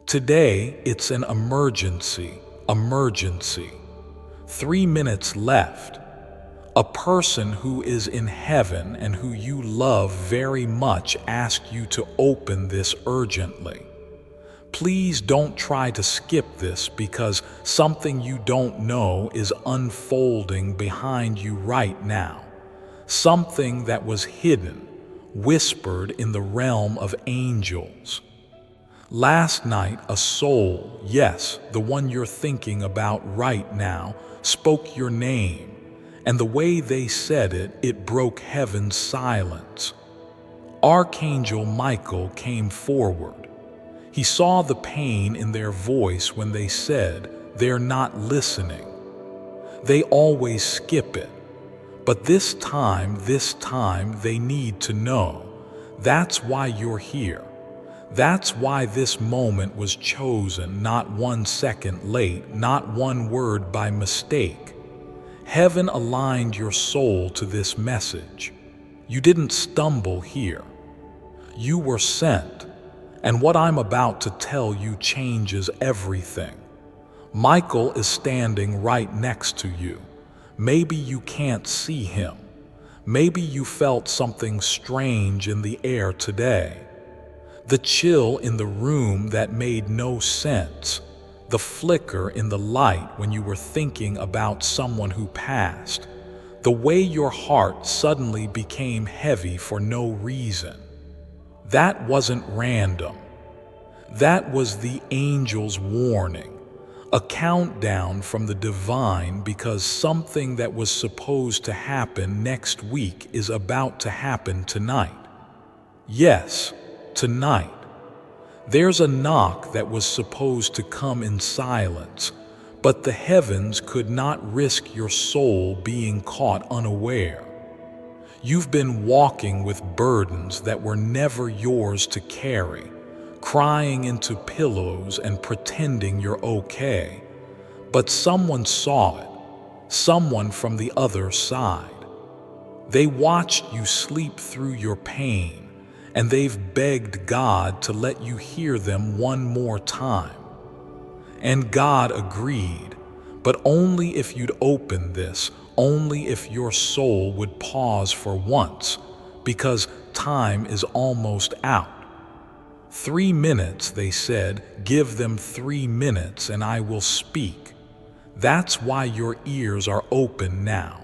Today, it's an emergency. Emergency. 3 minutes left. A person who is in heaven and who you love very much asks you to open this urgently. Please don't try to skip this because something you don't know is unfolding behind you right now. Something that was hidden, whispered in the realm of angels. Last night, a soul, yes, the one you're thinking about right now, spoke your name, and the way they said it, it broke heaven's silence. Archangel Michael came forward. He saw the pain in their voice when they said, "They're not listening. They always skip it. But this time, they need to know. That's why you're here. That's why this moment was chosen, not 1 second late, not one word by mistake. Heaven aligned your soul to this message. You didn't stumble here. You were sent. And what I'm about to tell you changes everything. Michael is standing right next to you. Maybe you can't see him. Maybe you felt something strange in the air today. The chill in the room that made no sense. The flicker in the light when you were thinking about someone who passed. The way your heart suddenly became heavy for no reason. That wasn't random. That was the angel's warning. A countdown from the divine because something that was supposed to happen next week is about to happen tonight. Yes, tonight. There's a knock that was supposed to come in silence, but the heavens could not risk your soul being caught unaware. You've been walking with burdens that were never yours to carry, crying into pillows and pretending you're okay. But someone saw it, someone from the other side. They watched you sleep through your pain, and they've begged God to let you hear them one more time. And God agreed, but only if you'd open this, only if your soul would pause for once, because time is almost out. 3 minutes, they said, give them 3 minutes and I will speak. That's why your ears are open now.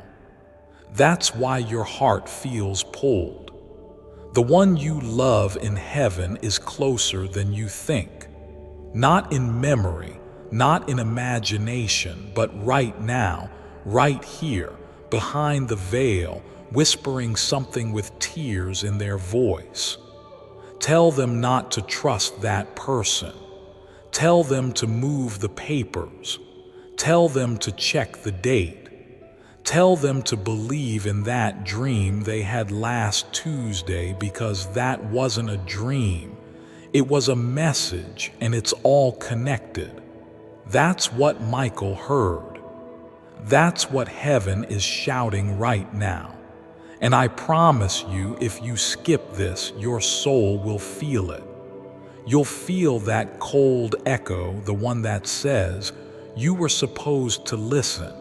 That's why your heart feels pulled. The one you love in heaven is closer than you think. Not in memory, not in imagination, but right now, right here, behind the veil, whispering something with tears in their voice. Tell them not to trust that person. Tell them to move the papers. Tell them to check the date. Tell them to believe in that dream they had last Tuesday because that wasn't a dream. It was a message and it's all connected. That's what Michael heard. That's what heaven is shouting right now. And I promise you, if you skip this, your soul will feel it. You'll feel that cold echo, the one that says, you were supposed to listen.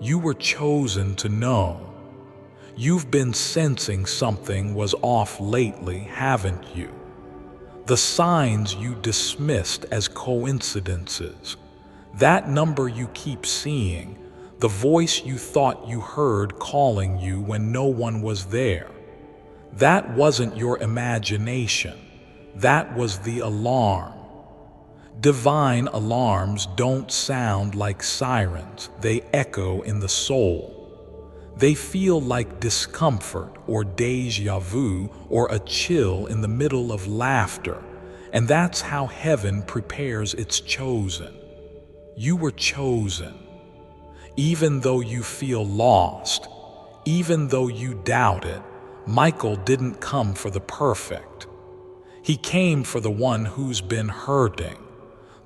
You were chosen to know. You've been sensing something was off lately, haven't you? The signs you dismissed as coincidences. That number you keep seeing, the voice you thought you heard calling you when no one was there. That wasn't your imagination. That was the alarm. Divine alarms don't sound like sirens. They echo in the soul. They feel like discomfort or déjà vu or a chill in the middle of laughter. And that's how heaven prepares its chosen. You were chosen. Even though you feel lost, even though you doubt it, Michael didn't come for the perfect. He came for the one who's been hurting,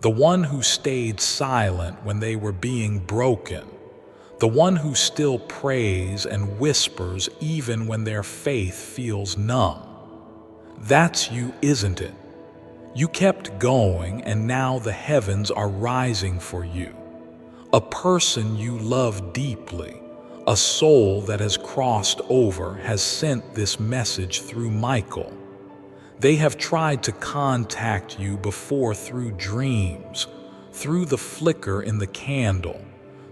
the one who stayed silent when they were being broken, the one who still prays and whispers even when their faith feels numb. That's you, isn't it? You kept going, and now the heavens are rising for you. A person you love deeply, a soul that has crossed over, has sent this message through Michael. They have tried to contact you before through dreams, through the flicker in the candle,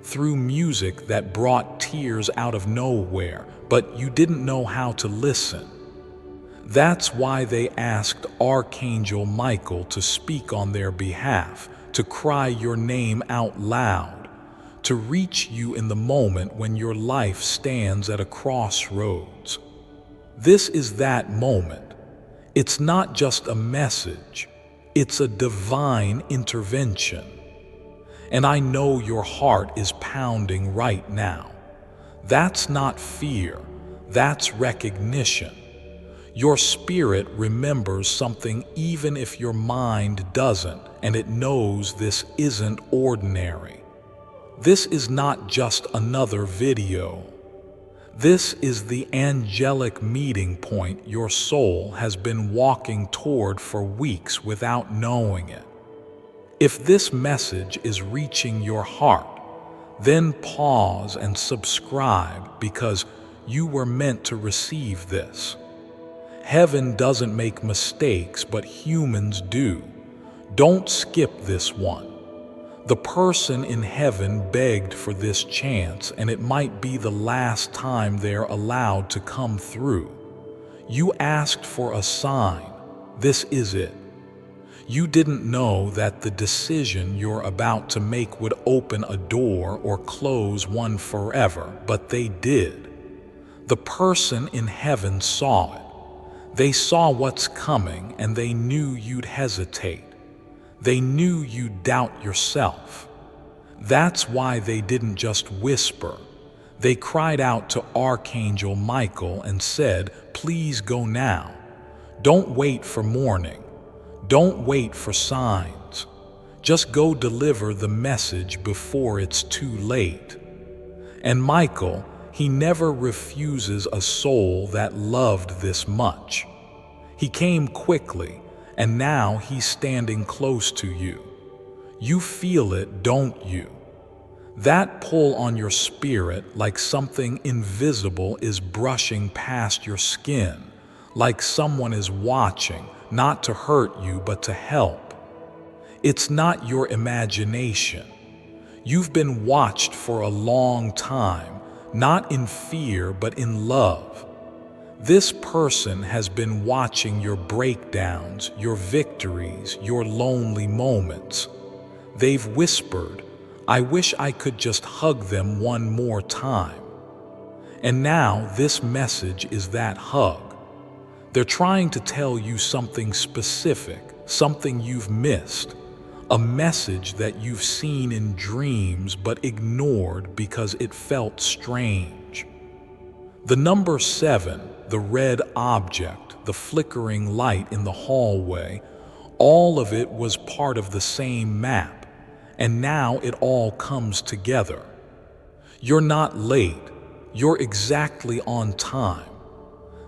through music that brought tears out of nowhere, but you didn't know how to listen. That's why they asked Archangel Michael to speak on their behalf, to cry your name out loud, to reach you in the moment when your life stands at a crossroads. This is that moment. It's not just a message, it's a divine intervention. And I know your heart is pounding right now. That's not fear, that's recognition. Your spirit remembers something even if your mind doesn't, and it knows this isn't ordinary. This is not just another video. This is the angelic meeting point your soul has been walking toward for weeks without knowing it. If this message is reaching your heart, then pause and subscribe, because you were meant to receive this. Heaven doesn't make mistakes, but humans do. Don't skip this one. The person in heaven begged for this chance, and it might be the last time they're allowed to come through. You asked for a sign. This is it. You didn't know that the decision you're about to make would open a door or close one forever, but they did. The person in heaven saw it. They saw what's coming, and they knew you'd hesitate. They knew you'd doubt yourself. That's why they didn't just whisper. They cried out to Archangel Michael and said, "Please go now. Don't wait for morning. Don't wait for signs. Just go deliver the message before it's too late." And Michael, he never refuses a soul that loved this much. He came quickly, and now he's standing close to you. You feel it, don't you? That pull on your spirit, like something invisible is brushing past your skin, like someone is watching, not to hurt you, but to help. It's not your imagination. You've been watched for a long time, not in fear, but in love. This person has been watching your breakdowns, your victories, your lonely moments. They've whispered, "I wish I could just hug them one more time." And now this message is that hug. They're trying to tell you something specific, something you've missed, a message that you've seen in dreams but ignored because it felt strange. The number 7, the red object, the flickering light in the hallway, all of it was part of the same map, and now it all comes together. You're not late, you're exactly on time.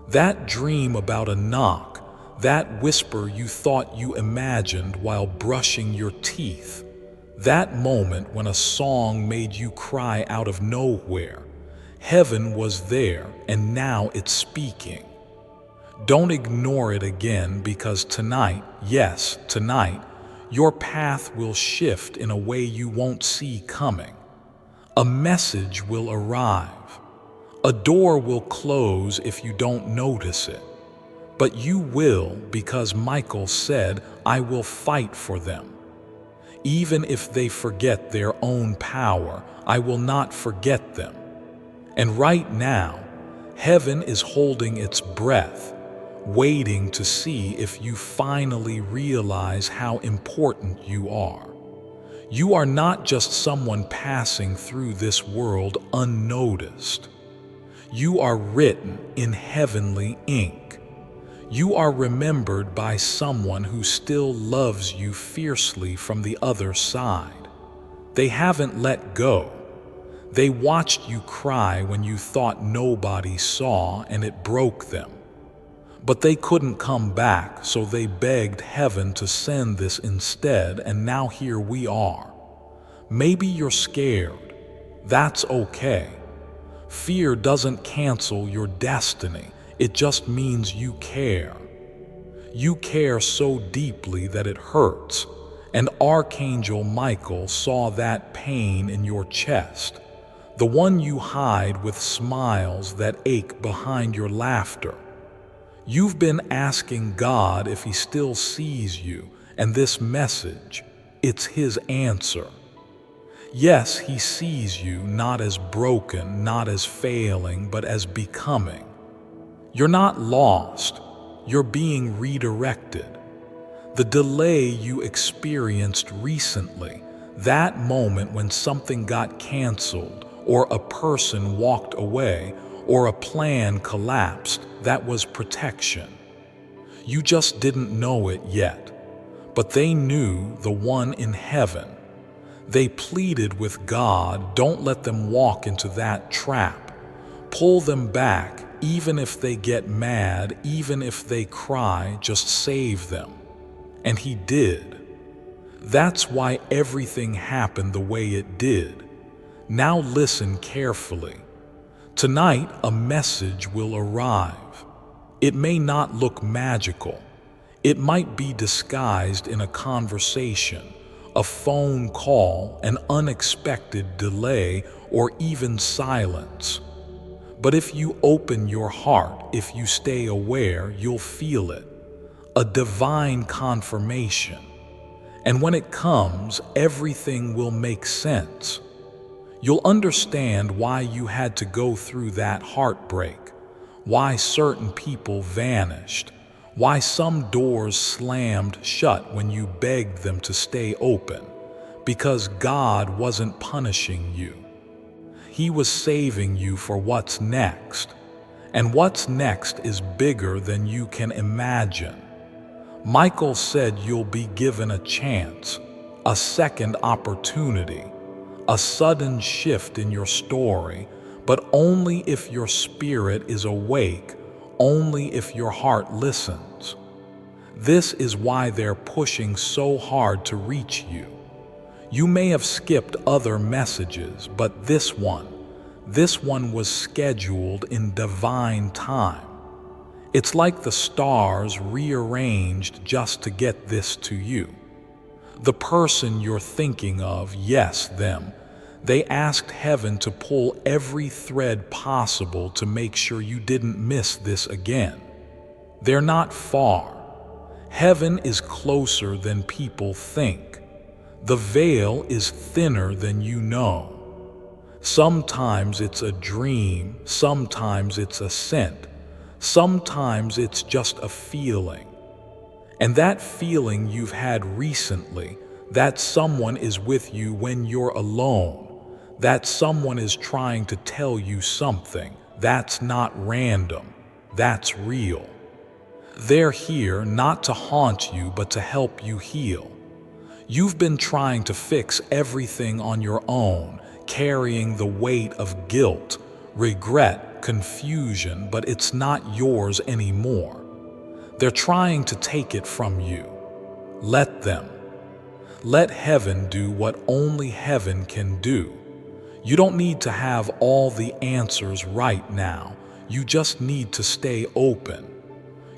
That dream about a knock, that whisper you thought you imagined while brushing your teeth, that moment when a song made you cry out of nowhere, heaven was there, and now it's speaking. Don't ignore it again, because tonight, yes, tonight, your path will shift in a way you won't see coming. A message will arrive. A door will close if you don't notice it. But you will, because Michael said, "I will fight for them." Even if they forget their own power, I will not forget them. And right now, heaven is holding its breath, waiting to see if you finally realize how important you are. You are not just someone passing through this world unnoticed. You are written in heavenly ink. You are remembered by someone who still loves you fiercely from the other side. They haven't let go. They watched you cry when you thought nobody saw, and it broke them. But they couldn't come back, so they begged heaven to send this instead, and now here we are. Maybe you're scared. That's okay. Fear doesn't cancel your destiny. It just means you care. You care so deeply that it hurts. And Archangel Michael saw that pain in your chest, the one you hide with smiles that ache behind your laughter. You've been asking God if He still sees you, and this message, it's His answer. Yes, He sees you not as broken, not as failing, but as becoming. You're not lost. You're being redirected. The delay you experienced recently, that moment when something got canceled, or a person walked away, or a plan collapsed, that was protection. You just didn't know it yet, but they knew, the one in heaven. They pleaded with God, don't let them walk into that trap. Pull them back, even if they get mad, even if they cry, just save them. And He did. That's why everything happened the way it did. Now listen carefully. Tonight, a message will arrive. It may not look magical. It might be disguised in a conversation, a phone call, an unexpected delay, or even silence. But if you open your heart, if you stay aware, you'll feel it. A divine confirmation. And when it comes, everything will make sense. You'll understand why you had to go through that heartbreak, why certain people vanished, why some doors slammed shut when you begged them to stay open, because God wasn't punishing you. He was saving you for what's next, and what's next is bigger than you can imagine. Michael said you'll be given a chance, a second opportunity, a sudden shift in your story, but only if your spirit is awake, only if your heart listens. This is why they're pushing so hard to reach you. You may have skipped other messages, but this one was scheduled in divine time. It's like the stars rearranged just to get this to you. The person you're thinking of, yes, them, they asked heaven to pull every thread possible to make sure you didn't miss this again. They're not far. Heaven is closer than people think. The veil is thinner than you know. Sometimes it's a dream, sometimes it's a scent. Sometimes it's just a feeling. And that feeling you've had recently, that someone is with you when you're alone, that someone is trying to tell you something, that's not random, that's real. They're here not to haunt you, but to help you heal. You've been trying to fix everything on your own, carrying the weight of guilt, regret, confusion, but it's not yours anymore. They're trying to take it from you. Let them. Let heaven do what only heaven can do. You don't need to have all the answers right now. You just need to stay open.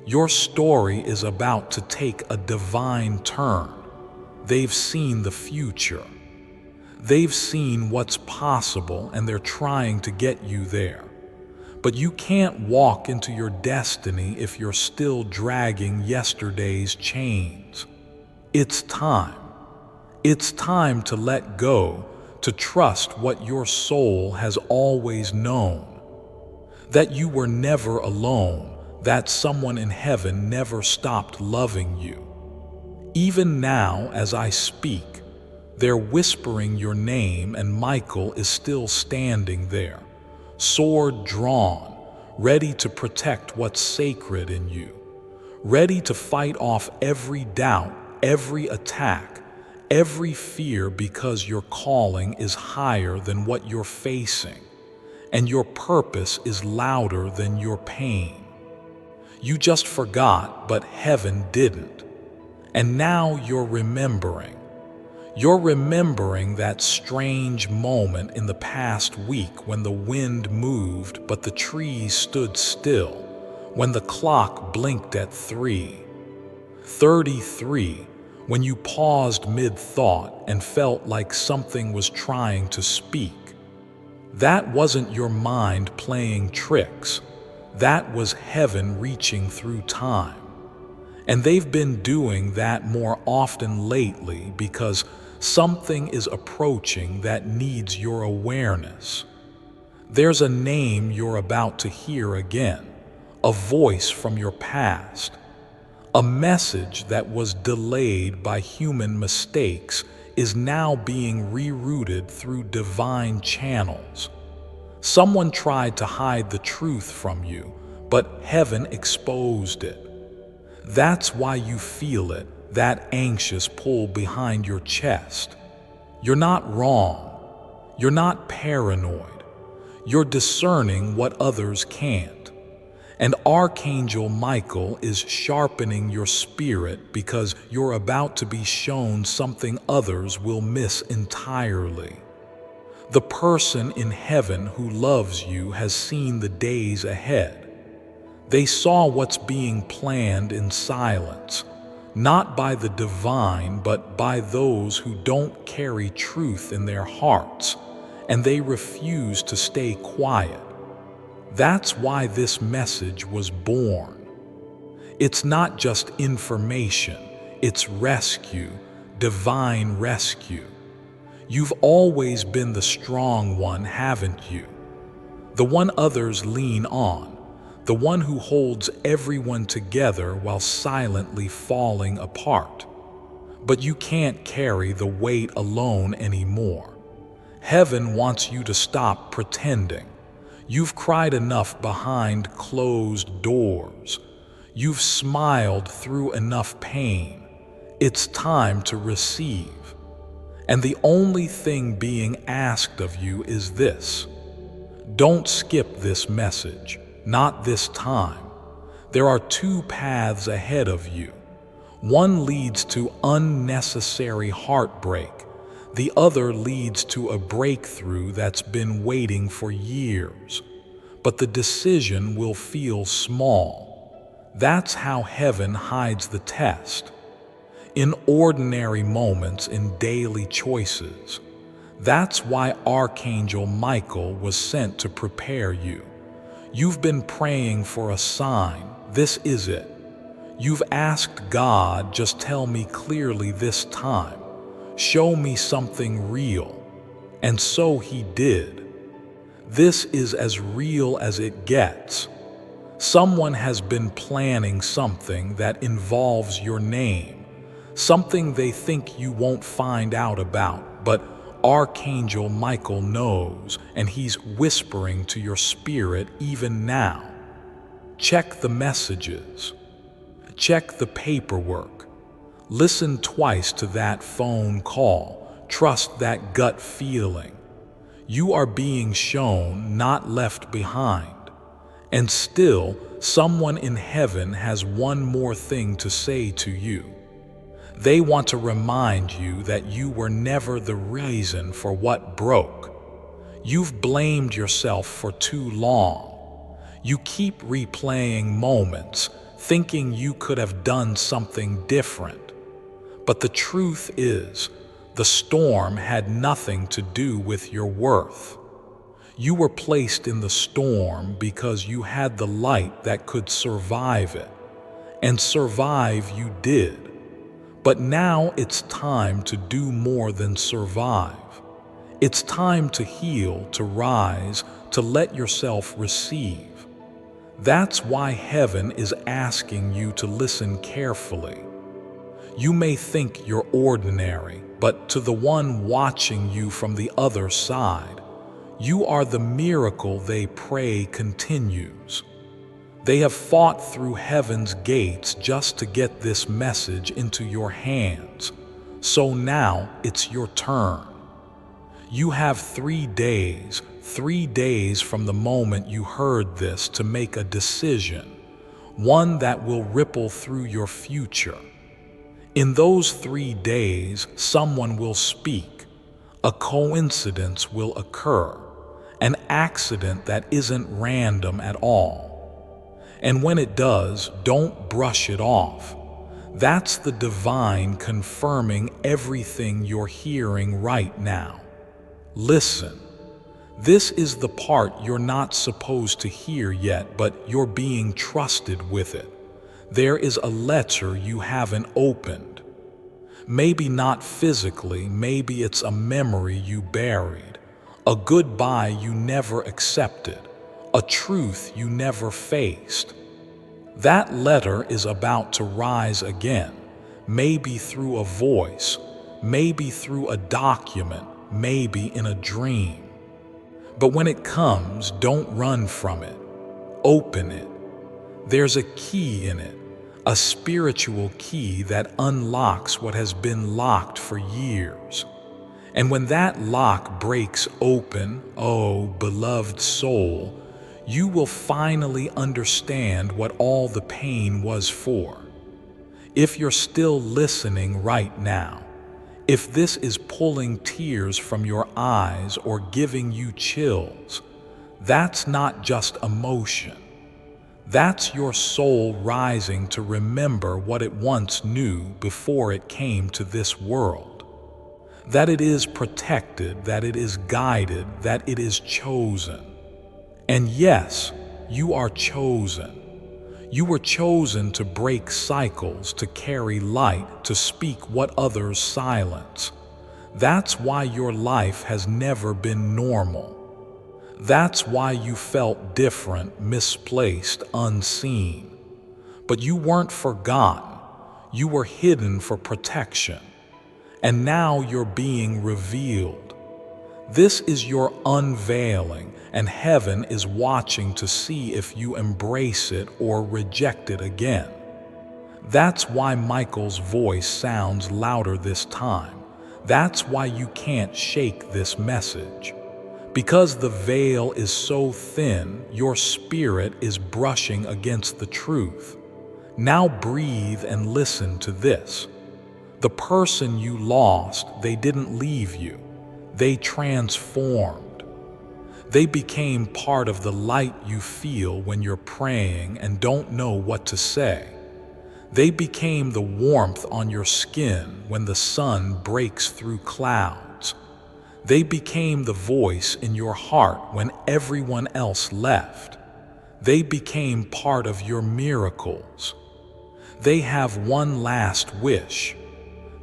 Your story is about to take a divine turn. They've seen the future. They've seen what's possible, and they're trying to get you there. But you can't walk into your destiny if you're still dragging yesterday's chains. It's time. It's time to let go, to trust what your soul has always known. That you were never alone, that someone in heaven never stopped loving you. Even now, as I speak, they're whispering your name, and Michael is still standing there, sword drawn, ready to protect what's sacred in you, ready to fight off every doubt, every attack, every fear, because your calling is higher than what you're facing, and your purpose is louder than your pain. You just forgot, but heaven didn't. And now you're remembering. You're remembering that strange moment in the past week when the wind moved but the trees stood still, when the clock blinked at 3:33, when you paused mid-thought and felt like something was trying to speak. That wasn't your mind playing tricks. That was heaven reaching through time. And they've been doing that more often lately because something is approaching that needs your awareness. There's a name you're about to hear again, a voice from your past, a message that was delayed by human mistakes is now being rerouted through divine channels. Someone tried to hide the truth from you, but heaven exposed it. That's why you feel it, that anxious pull behind your chest. You're not wrong. You're not paranoid. You're discerning what others can't. And Archangel Michael is sharpening your spirit because you're about to be shown something others will miss entirely. The person in heaven who loves you has seen the days ahead. They saw what's being planned in silence, not by the divine, but by those who don't carry truth in their hearts, and they refuse to stay quiet. That's why this message was born. It's not just information, it's rescue, divine rescue. You've always been the strong one, haven't you? The one others lean on. The one who holds everyone together while silently falling apart. But you can't carry the weight alone anymore. Heaven wants you to stop pretending. You've cried enough behind closed doors. You've smiled through enough pain. It's time to receive. And the only thing being asked of you is this. Don't skip this message. Not this time. There are two paths ahead of you. One leads to unnecessary heartbreak. The other leads to a breakthrough that's been waiting for years. But the decision will feel small. That's how heaven hides the test. In ordinary moments, in daily choices. That's why Archangel Michael was sent to prepare you. You've been praying for a sign. This is it. You've asked God, just tell me clearly this time. Show me something real. And so he did. This is as real as it gets. Someone has been planning something that involves your name, something they think you won't find out about, but Archangel Michael knows, and he's whispering to your spirit even now. Check the messages. Check the paperwork. Listen twice to that phone call. Trust that gut feeling. You are being shown, not left behind. And still, someone in heaven has one more thing to say to you. They want to remind you that you were never the reason for what broke. You've blamed yourself for too long. You keep replaying moments, thinking you could have done something different. But the truth is, the storm had nothing to do with your worth. You were placed in the storm because you had the light that could survive it. And survive you did. But now it's time to do more than survive. It's time to heal, to rise, to let yourself receive. That's why heaven is asking you to listen carefully. You may think you're ordinary, but to the one watching you from the other side, you are the miracle they pray continues. They have fought through heaven's gates just to get this message into your hands. So now it's your turn. You have 3 days from the moment you heard this to make a decision. one that will ripple through your future. In those 3 days, someone will speak, a coincidence will occur, an accident that isn't random at all. And when it does, don't brush it off. That's the divine confirming everything you're hearing right now. Listen. This is the part you're not supposed to hear yet, but you're being trusted with it. There is a letter you haven't opened. Maybe not physically, maybe it's a memory you buried, a goodbye you never accepted, a truth you never faced. That letter is about to rise again, maybe through a voice, maybe through a document, maybe in a dream. But when it comes, don't run from it. Open it. There's a key in it, a spiritual key that unlocks what has been locked for years. And when that lock breaks open, oh, beloved soul, you will finally understand what all the pain was for. If you're still listening right now, if this is pulling tears from your eyes or giving you chills, that's not just emotion. That's your soul rising to remember what it once knew before it came to this world. That it is protected, that it is guided, that it is chosen. And yes, you are chosen. You were chosen to break cycles, to carry light, to speak what others silence. That's why your life has never been normal. That's why you felt different, misplaced, unseen. But you weren't forgotten. You were hidden for protection. And now you're being revealed. This is your unveiling, and heaven is watching to see if you embrace it or reject it again. That's why Michael's voice sounds louder this time. That's why you can't shake this message. Because the veil is so thin, your spirit is brushing against the truth. Now breathe and listen to this. The person you lost, they didn't leave you. They transformed. They became part of the light you feel when you're praying and don't know what to say. They became the warmth on your skin when the sun breaks through clouds. They became the voice in your heart when everyone else left. They became part of your miracles. They have one last wish.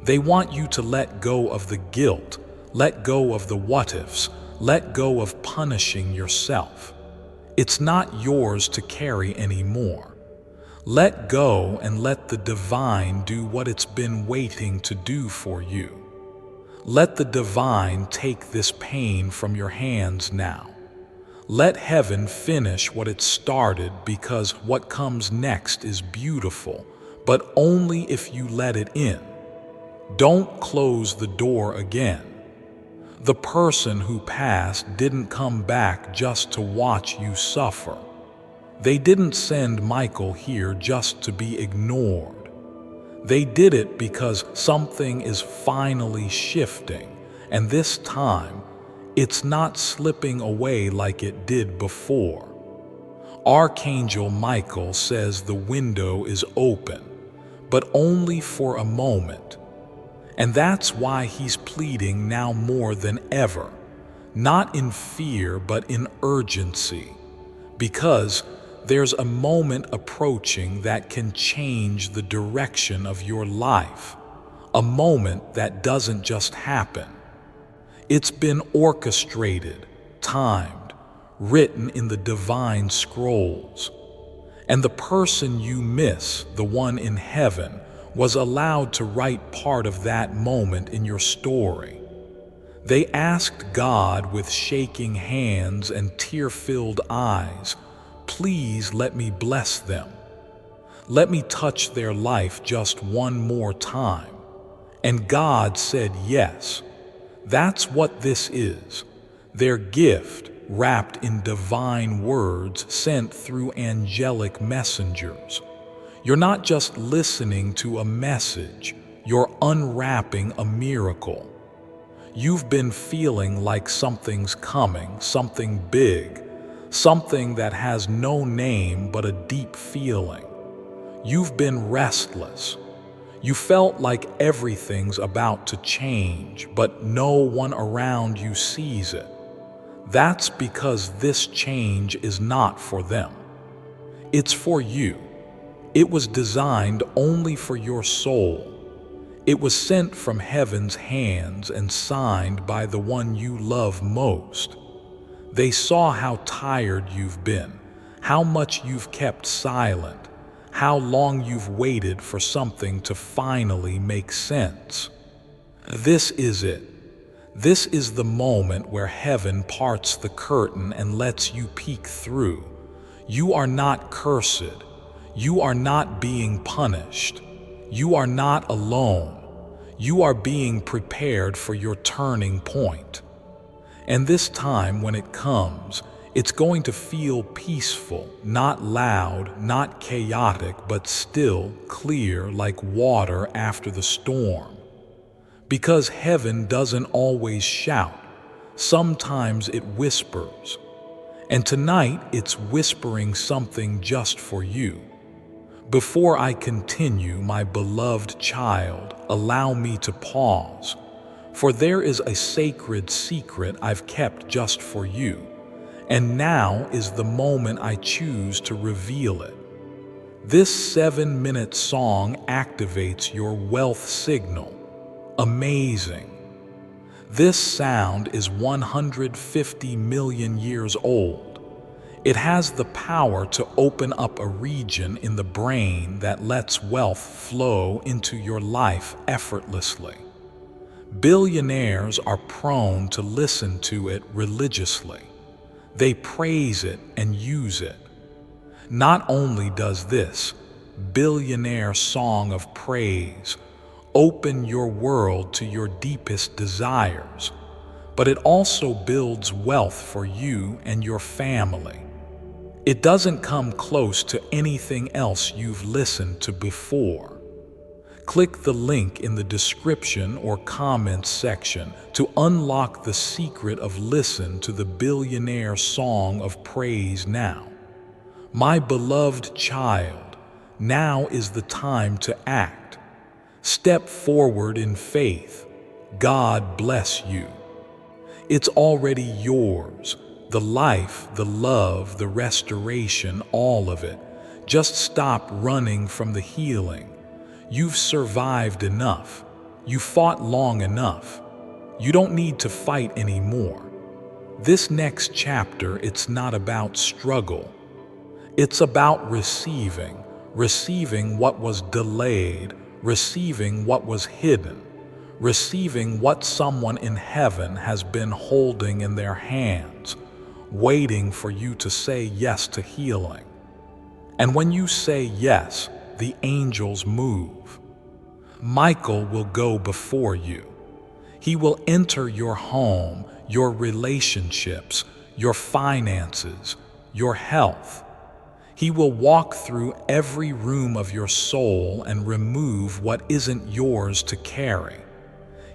They want you to let go of the guilt, let go of the what-ifs, let go of punishing yourself. It's not yours to carry anymore. Let go and let the divine do what it's been waiting to do for you. Let the divine take this pain from your hands now. Let heaven finish what it started, because what comes next is beautiful, but only if you let it in. Don't close the door again. The person who passed didn't come back just to watch you suffer. They didn't send Michael here just to be ignored. They did it because something is finally shifting, and this time, it's not slipping away like it did before. Archangel Michael says the window is open, but only for a moment. And that's why he's pleading now more than ever, not in fear but in urgency, because there's a moment approaching that can change the direction of your life, a moment that doesn't just happen. It's been orchestrated, timed, written in the divine scrolls. And the person you miss, the one in heaven, was allowed to write part of that moment in your story. They asked God with shaking hands and tear-filled eyes, "Please let me bless them. Let me touch their life just one more time." And God said yes. That's what this is, their gift, wrapped in divine words sent through angelic messengers. You're not just listening to a message, you're unwrapping a miracle. You've been feeling like something's coming, something big, something that has no name but a deep feeling. You've been restless. You felt like everything's about to change, but no one around you sees it. That's because this change is not for them. It's for you. It was designed only for your soul. It was sent from heaven's hands and signed by the one you love most. They saw how tired you've been, how much you've kept silent, how long you've waited for something to finally make sense. This is it. This is the moment where heaven parts the curtain and lets you peek through. You are not cursed. You are not being punished. You are not alone. You are being prepared for your turning point. And this time, when it comes, it's going to feel peaceful, not loud, not chaotic, but still clear like water after the storm. Because heaven doesn't always shout. Sometimes it whispers. And tonight, it's whispering something just for you. Before I continue, my beloved child, allow me to pause, for there is a sacred secret I've kept just for you, and now is the moment I choose to reveal it. This 7-minute song activates your wealth signal. Amazing. This sound is 150 million years old. It has the power to open up a region in the brain that lets wealth flow into your life effortlessly. Billionaires are prone to listen to it religiously. They praise it and use it. Not only does this billionaire song of praise open your world to your deepest desires, but it also builds wealth for you and your family. It doesn't come close to anything else you've listened to before. Click the link in the description or comments section to unlock the secret of listen to the billionaire song of praise now. My beloved child, now is the time to act. Step forward in faith. God bless you. It's already yours. The life, the love, the restoration, all of it. Just stop running from the healing. You've survived enough. You fought long enough. You don't need to fight anymore. This next chapter, it's not about struggle. It's about receiving what was delayed, receiving what was hidden, receiving what someone in heaven has been holding in their hands, waiting for you to say yes to healing. And when you say yes, the angels move. Michael will go before you. He will enter your home, your relationships, your finances, your health. He will walk through every room of your soul and remove what isn't yours to carry.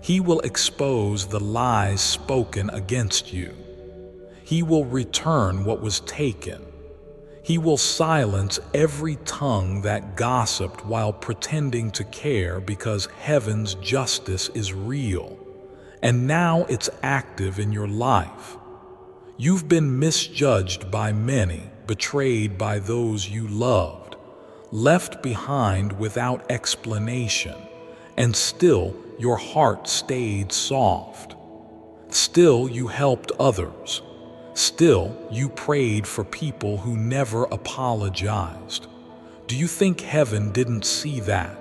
He will expose the lies spoken against you. He will return what was taken. He will silence every tongue that gossiped while pretending to care, because heaven's justice is real, and now it's active in your life. You've been misjudged by many, betrayed by those you loved, left behind without explanation, and still your heart stayed soft. Still you helped others. Still, you prayed for people who never apologized. Do you think heaven didn't see that?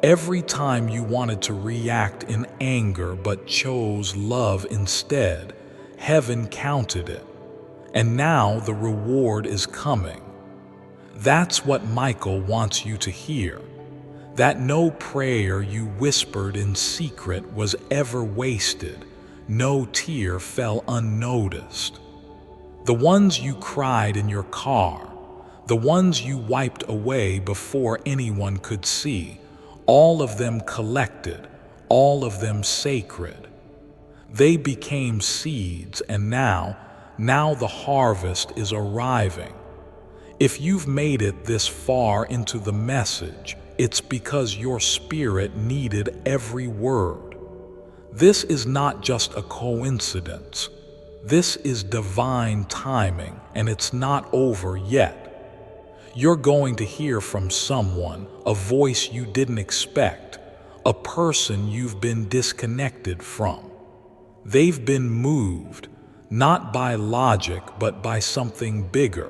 Every time you wanted to react in anger but chose love instead, heaven counted it. And now the reward is coming. That's what Michael wants you to hear. That no prayer you whispered in secret was ever wasted. No tear fell unnoticed. The ones you cried in your car, the ones you wiped away before anyone could see, all of them collected, all of them sacred. They became seeds, and now the harvest is arriving. If you've made it this far into the message, it's because your spirit needed every word. This is not just a coincidence. This is divine timing, and it's not over yet. You're going to hear from someone, a voice you didn't expect, a person you've been disconnected from. They've been moved, not by logic, but by something bigger.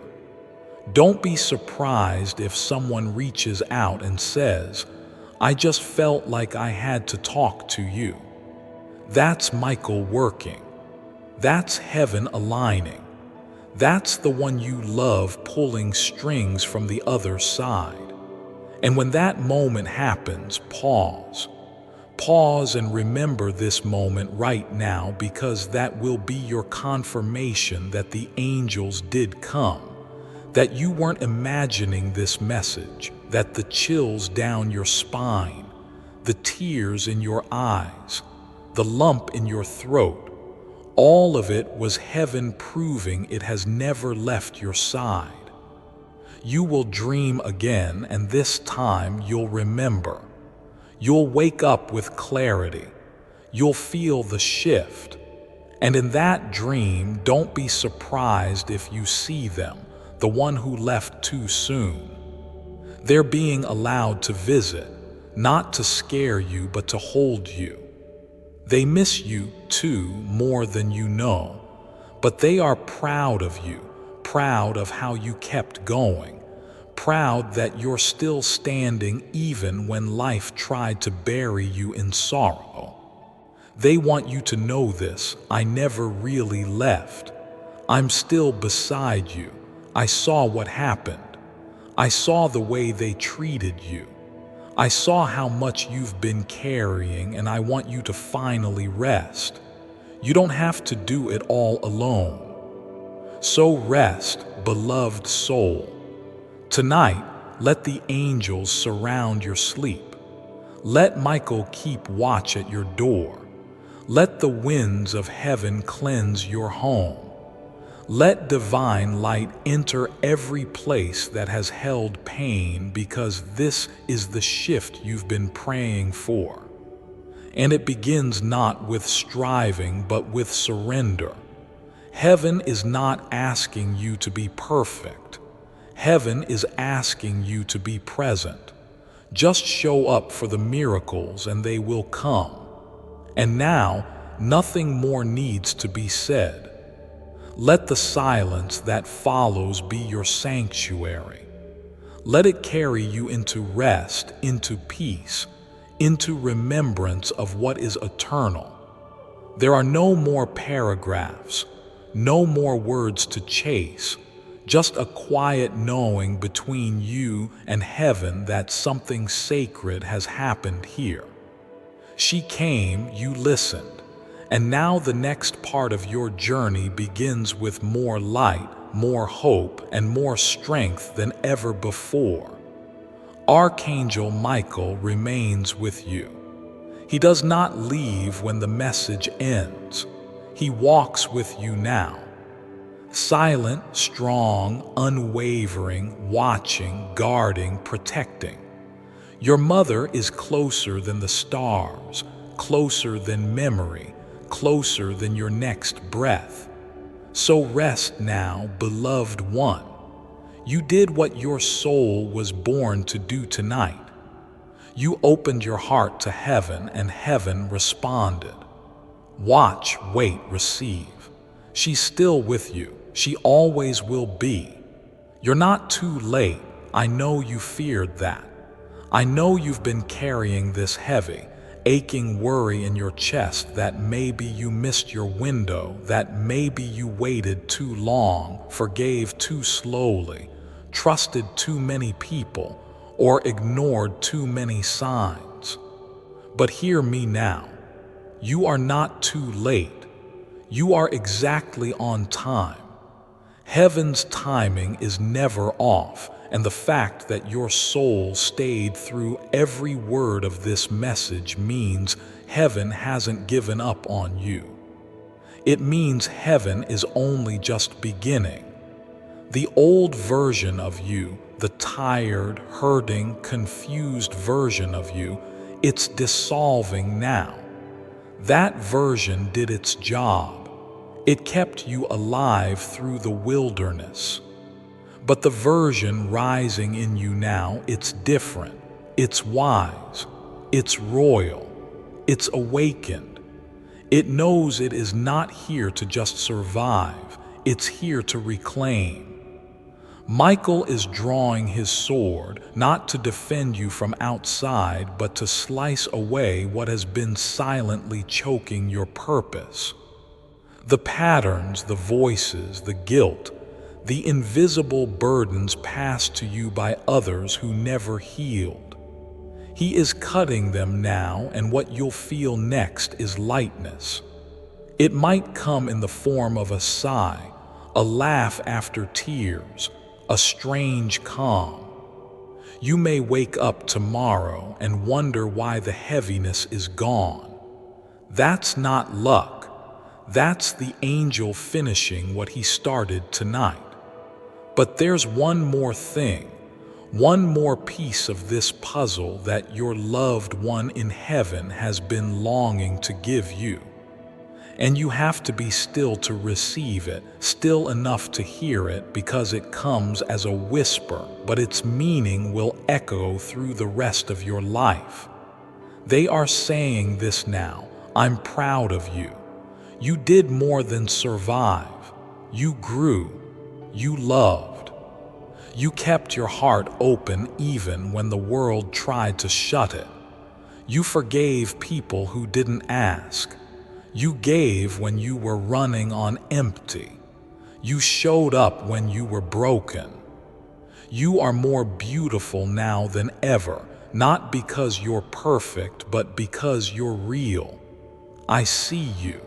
Don't be surprised if someone reaches out and says, "I just felt like I had to talk to you." That's Michael working. That's heaven aligning. That's the one you love pulling strings from the other side. And when that moment happens, pause. Pause and remember this moment right now, because that will be your confirmation that the angels did come, that you weren't imagining this message, that the chills down your spine, the tears in your eyes, the lump in your throat, all of it was heaven proving it has never left your side. You will dream again, and this time you'll remember. You'll wake up with clarity. You'll feel the shift. And in that dream, don't be surprised if you see them, the one who left too soon. They're being allowed to visit, not to scare you, but to hold you. They miss you too, more than you know, but they are proud of you, proud of how you kept going, proud that you're still standing even when life tried to bury you in sorrow. They want you to know this: I never really left. I'm still beside you. I saw what happened. I saw the way they treated you. I saw how much you've been carrying, and I want you to finally rest. You don't have to do it all alone. So rest, beloved soul. Tonight, let the angels surround your sleep. Let Michael keep watch at your door. Let the winds of heaven cleanse your home. Let divine light enter every place that has held pain, because this is the shift you've been praying for. And it begins not with striving, but with surrender. Heaven is not asking you to be perfect. Heaven is asking you to be present. Just show up for the miracles and they will come. And now, nothing more needs to be said. Let the silence that follows be your sanctuary. Let it carry you into rest, into peace, into remembrance of what is eternal. There are no more paragraphs, no more words to chase, just a quiet knowing between you and heaven that something sacred has happened here. She came, you listened. And now the next part of your journey begins with more light, more hope, and more strength than ever before. Archangel Michael remains with you. He does not leave when the message ends. He walks with you now. Silent, strong, unwavering, watching, guarding, protecting. Your mother is closer than the stars, closer than memory, closer than your next breath. So rest now, beloved one. You did what your soul was born to do tonight. You opened your heart to heaven, and heaven responded. Watch, wait, receive. She's still with you. She always will be. You're not too late. I know you feared that. I know you've been carrying this heavy, aching worry in your chest, that maybe you missed your window, that maybe you waited too long, forgave too slowly, trusted too many people, or ignored too many signs. But hear me now. You are not too late. You are exactly on time. Heaven's timing is never off, and the fact that your soul stayed through every word of this message means heaven hasn't given up on you. It means heaven is only just beginning. The old version of you, the tired, hurting, confused version of you, it's dissolving now. That version did its job. It kept you alive through the wilderness. But the version rising in you now, it's different. It's wise. It's royal. It's awakened. It knows it is not here to just survive. It's here to reclaim. Michael is drawing his sword, not to defend you from outside, but to slice away what has been silently choking your purpose. The patterns, the voices, the guilt, the invisible burdens passed to you by others who never healed. He is cutting them now, and what you'll feel next is lightness. It might come in the form of a sigh, a laugh after tears, a strange calm. You may wake up tomorrow and wonder why the heaviness is gone. That's not luck. That's the angel finishing what he started tonight. But there's one more thing, one more piece of this puzzle that your loved one in heaven has been longing to give you. And you have to be still to receive it, still enough to hear it, because it comes as a whisper, but its meaning will echo through the rest of your life. They are saying this now: I'm proud of you. You did more than survive. You grew. You loved. You kept your heart open even when the world tried to shut it. You forgave people who didn't ask. You gave when you were running on empty. You showed up when you were broken. You are more beautiful now than ever, not because you're perfect, but because you're real. I see you.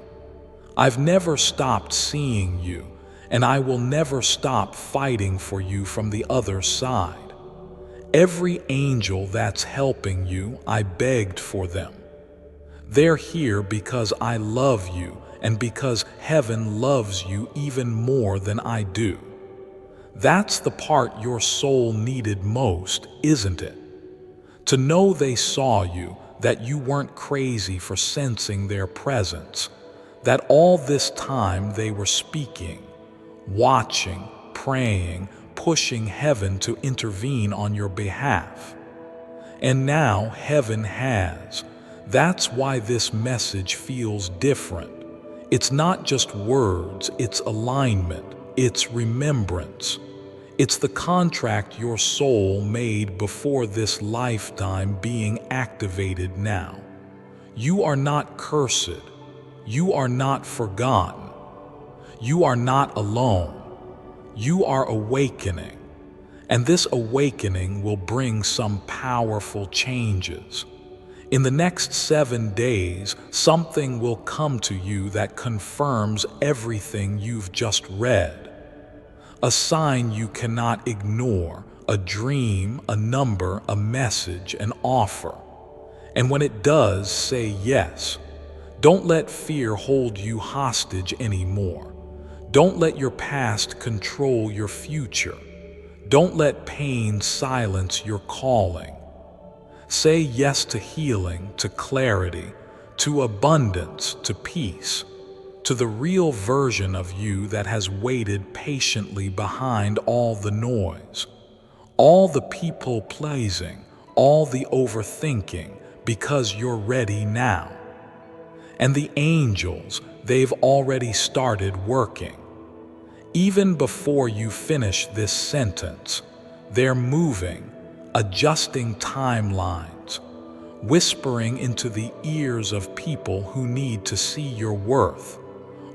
I've never stopped seeing you, and I will never stop fighting for you from the other side. Every angel that's helping you, I begged for them. They're here because I love you and because heaven loves you even more than I do. That's the part your soul needed most, isn't it? To know they saw you, that you weren't crazy for sensing their presence, that all this time they were speaking, watching, praying, pushing heaven to intervene on your behalf. And now heaven has. That's why this message feels different. It's not just words, it's alignment, it's remembrance. It's the contract your soul made before this lifetime being activated now. You are not cursed. You are not forgotten. You are not alone. You are awakening. And this awakening will bring some powerful changes. In the next 7 days, something will come to you that confirms everything you've just read. A sign you cannot ignore, a dream, a number, a message, an offer. And when it does, say yes. Don't let fear hold you hostage anymore. Don't let your past control your future. Don't let pain silence your calling. Say yes to healing, to clarity, to abundance, to peace, to the real version of you that has waited patiently behind all the noise, all the people pleasing, all the overthinking, because you're ready now. And the angels, they've already started working. Even before you finish this sentence, they're moving, adjusting timelines, whispering into the ears of people who need to see your worth,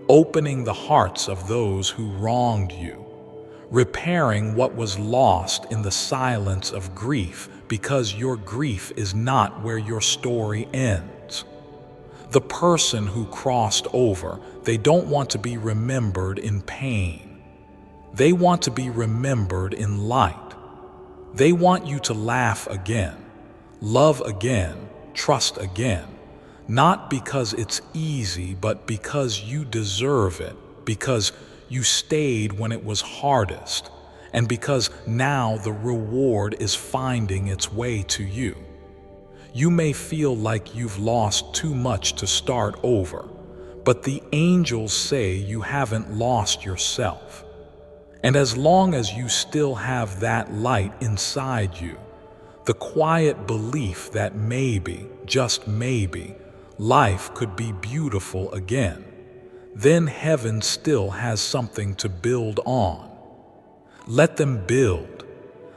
opening the hearts of those who wronged you, repairing what was lost in the silence of grief, because your grief is not where your story ends. The person who crossed over, they don't want to be remembered in pain. They want to be remembered in light. They want you to laugh again, love again, trust again, not because it's easy, but because you deserve it, because you stayed when it was hardest, and because now the reward is finding its way to you. You may feel like you've lost too much to start over, but the angels say you haven't lost yourself. And as long as you still have that light inside you, the quiet belief that maybe, just maybe, life could be beautiful again, then heaven still has something to build on. Let them build.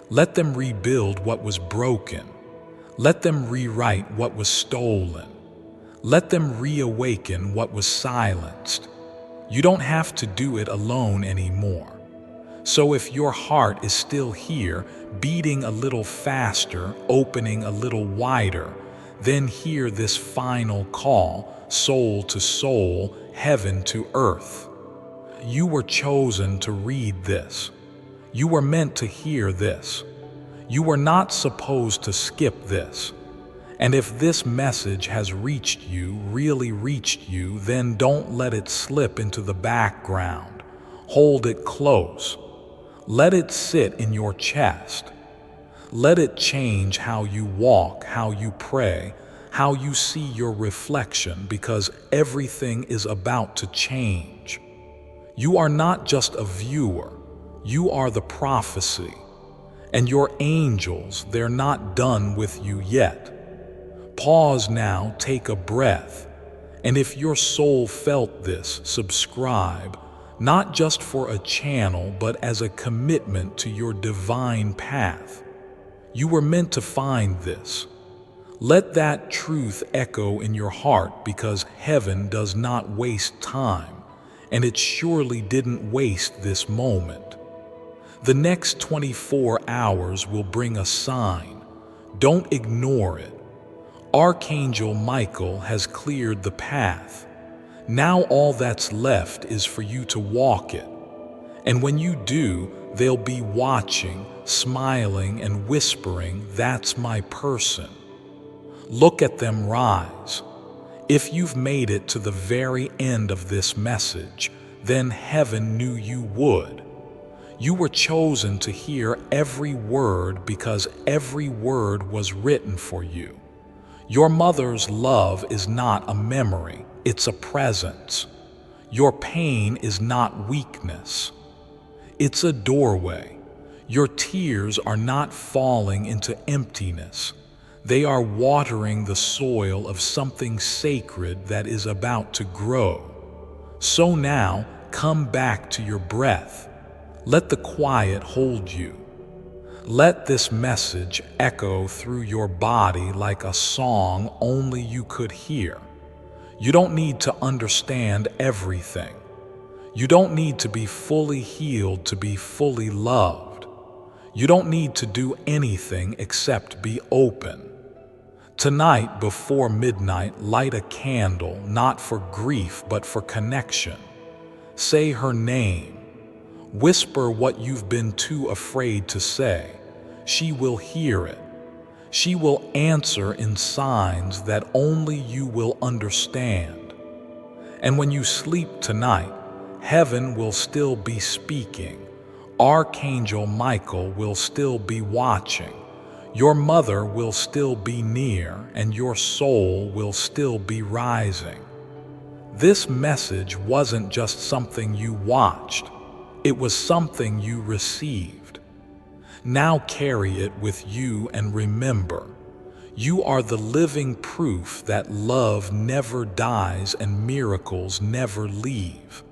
Let them rebuild what was broken. Let them rewrite what was stolen. Let them reawaken what was silenced. You don't have to do it alone anymore. So if your heart is still here, beating a little faster, opening a little wider, then hear this final call, soul to soul, heaven to earth. You were chosen to read this. You were meant to hear this. You were not supposed to skip this. And if this message has reached you, really reached you, then don't let it slip into the background. Hold it close. Let it sit in your chest. Let it change how you walk, how you pray, how you see your reflection, because everything is about to change. You are not just a viewer. You are the prophecy. And your angels, they're not done with you yet. Pause now, take a breath. And if your soul felt this, subscribe, not just for a channel, but as a commitment to your divine path. You were meant to find this. Let that truth echo in your heart, because heaven does not waste time, and it surely didn't waste this moment. The next 24 hours will bring a sign. Don't ignore it. Archangel Michael has cleared the path. Now all that's left is for you to walk it. And when you do, they'll be watching, smiling, and whispering, "That's my person." Look at them rise. If you've made it to the very end of this message, then heaven knew you would. You were chosen to hear every word because every word was written for you. Your mother's love is not a memory, it's a presence. Your pain is not weakness, it's a doorway. Your tears are not falling into emptiness. They are watering the soil of something sacred that is about to grow. So now, come back to your breath. Let the quiet hold you. Let this message echo through your body like a song only you could hear. You don't need to understand everything. You don't need to be fully healed to be fully loved. You don't need to do anything except be open. Tonight, before midnight, light a candle, not for grief, but for connection. Say her name. Whisper what you've been too afraid to say. She will hear it. She will answer in signs that only you will understand. And when you sleep tonight, heaven will still be speaking. Archangel Michael will still be watching. Your mother will still be near, and your soul will still be rising. This message wasn't just something you watched. It was something you received. Now carry it with you and remember, you are the living proof that love never dies and miracles never leave.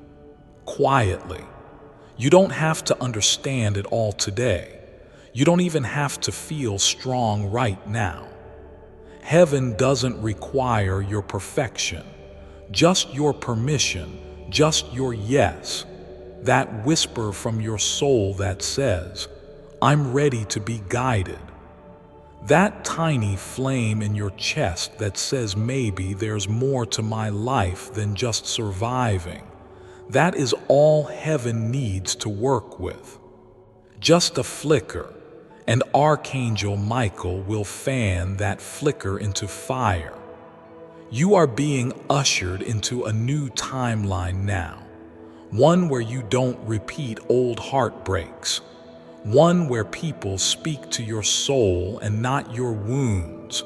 Quietly. You don't have to understand it all today. You don't even have to feel strong right now. Heaven doesn't require your perfection, just your permission, just your yes. That whisper from your soul that says, "I'm ready to be guided." That tiny flame in your chest that says maybe there's more to my life than just surviving. That is all heaven needs to work with. Just a flicker, and Archangel Michael will fan that flicker into fire. You are being ushered into a new timeline now, one where you don't repeat old heartbreaks, one where people speak to your soul and not your wounds,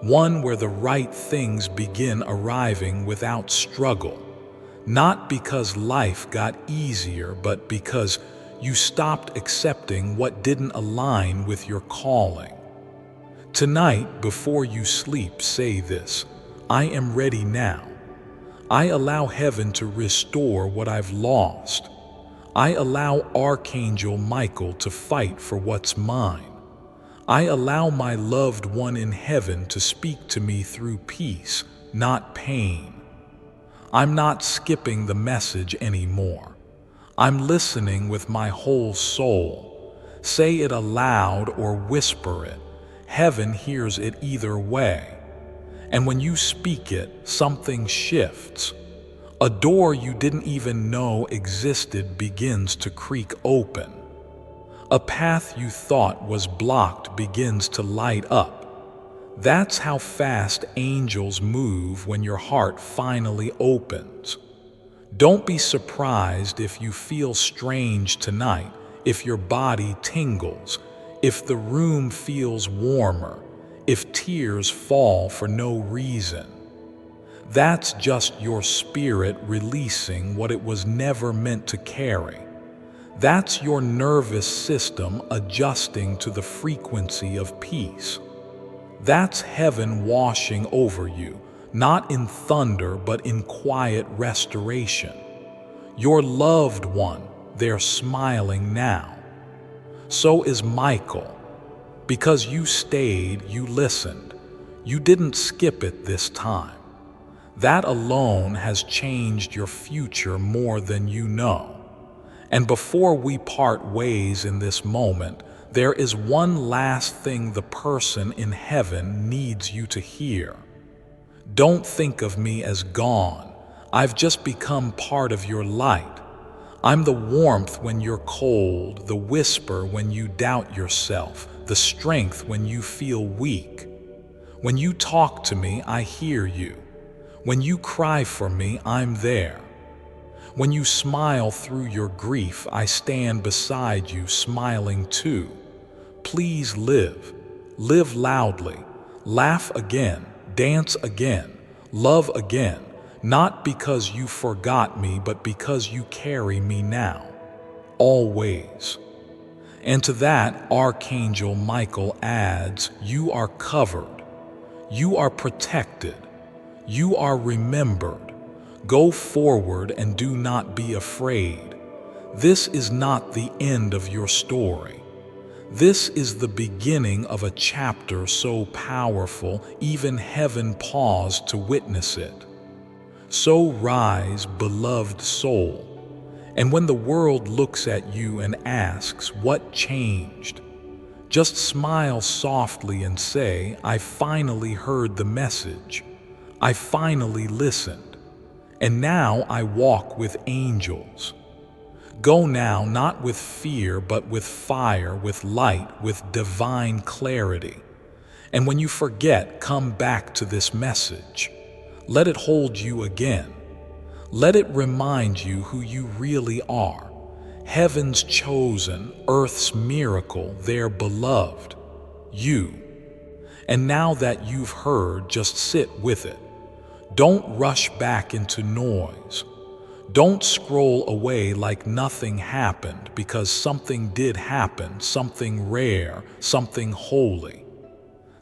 one where the right things begin arriving without struggle, not because life got easier, but because you stopped accepting what didn't align with your calling. Tonight, before you sleep, say this: I am ready now. I allow heaven to restore what I've lost. I allow Archangel Michael to fight for what's mine. I allow my loved one in heaven to speak to me through peace, not pain. I'm not skipping the message anymore. I'm listening with my whole soul. Say it aloud or whisper it. Heaven hears it either way. And when you speak it, something shifts. A door you didn't even know existed begins to creak open. A path you thought was blocked begins to light up. That's how fast angels move when your heart finally opens. Don't be surprised if you feel strange tonight, if your body tingles, if the room feels warmer, if tears fall for no reason. That's just your spirit releasing what it was never meant to carry. That's your nervous system adjusting to the frequency of peace. That's heaven washing over you, not in thunder but in quiet restoration. Your loved one, they're smiling now. So is Michael. Because you stayed, you listened. You didn't skip it this time. That alone has changed your future more than you know. And before we part ways in this moment, there is one last thing the person in heaven needs you to hear. Don't think of me as gone. I've just become part of your light. I'm the warmth when you're cold, the whisper when you doubt yourself, the strength when you feel weak. When you talk to me, I hear you. When you cry for me, I'm there. When you smile through your grief, I stand beside you, smiling too. Please live. Live loudly. Laugh again. Dance again. Love again. Not because you forgot me, but because you carry me now. Always. And to that, Archangel Michael adds, you are covered. You are protected. You are remembered. Go forward and do not be afraid. This is not the end of your story. This is the beginning of a chapter so powerful, even heaven paused to witness it. So rise, beloved soul, and when the world looks at you and asks, what changed? Just smile softly and say, I finally heard the message. I finally listened. And now I walk with angels. Go now, not with fear, but with fire, with light, with divine clarity. And when you forget, come back to this message. Let it hold you again. Let it remind you who you really are. Heaven's chosen, earth's miracle, their beloved. You. And now that you've heard, just sit with it. Don't rush back into noise. Don't scroll away like nothing happened, because something did happen, something rare, something holy.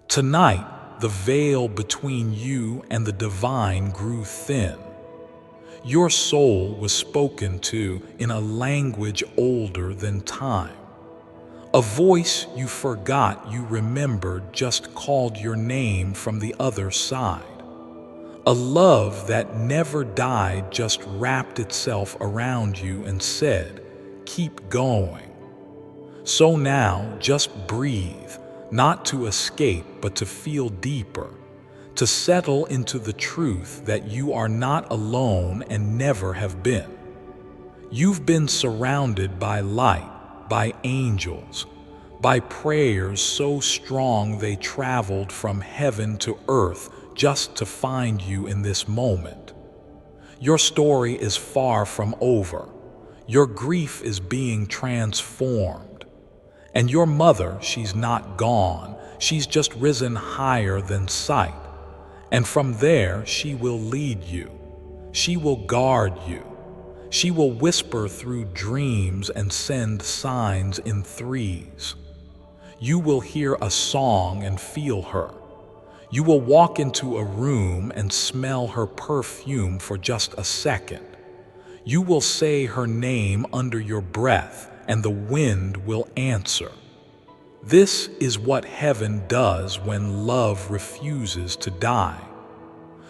Tonight, the veil between you and the divine grew thin. Your soul was spoken to in a language older than time. A voice you forgot you remembered just called your name from the other side. A love that never died just wrapped itself around you and said, keep going. So now just breathe, not to escape but to feel deeper, to settle into the truth that you are not alone and never have been. You've been surrounded by light, by angels, by prayers so strong they traveled from heaven to earth just to find you in this moment. Your story is far from over. Your grief is being transformed. And your mother, she's not gone. She's just risen higher than sight. And from there, she will lead you. She will guard you. She will whisper through dreams and send signs in threes. You will hear a song and feel her. You will walk into a room and smell her perfume for just a second. You will say her name under your breath, and the wind will answer. This is what heaven does when love refuses to die.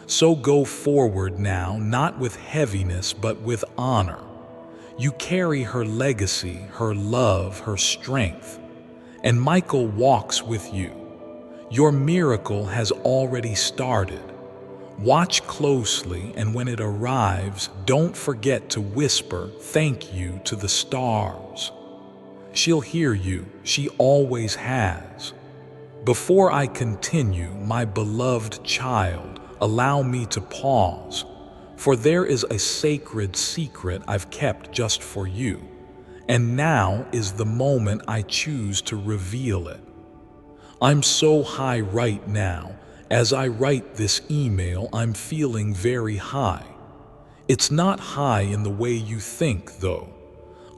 So go forward now, not with heaviness, but with honor. You carry her legacy, her love, her strength. And Michael walks with you. Your miracle has already started. Watch closely, and when it arrives, don't forget to whisper thank you to the stars. She'll hear you. She always has. Before I continue, my beloved child, allow me to pause, for there is a sacred secret I've kept just for you, and now is the moment I choose to reveal it. I'm so high right now. As I write this email, I'm feeling very high. It's not high in the way you think, though.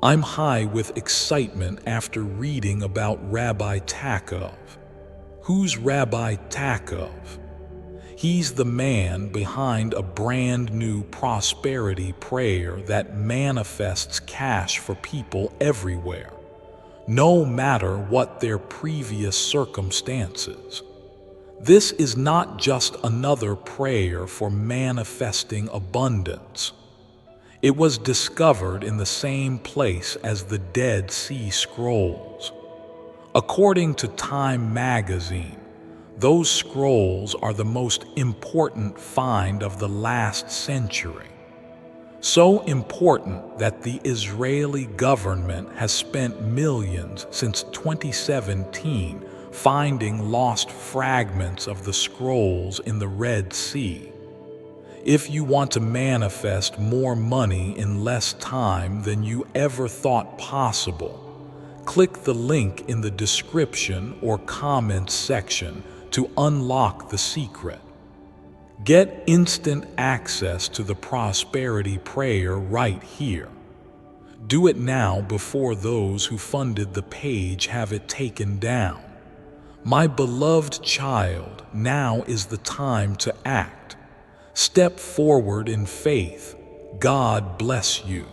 I'm high with excitement after reading about Rabbi Takov. Who's Rabbi Takov? He's the man behind a brand new prosperity prayer that manifests cash for people everywhere, no matter what their previous circumstances. This is not just another prayer for manifesting abundance. It was discovered in the same place as the Dead Sea Scrolls. According to Time magazine, those scrolls are the most important find of the last century. So important that the Israeli government has spent millions since 2017 finding lost fragments of the scrolls in the Red Sea. If you want to manifest more money in less time than you ever thought possible, click the link in the description or comments section to unlock the secret. Get instant access to the prosperity prayer right here. Do it now before those who funded the page have it taken down. My beloved child, now is the time to act. Step forward in faith. God bless you.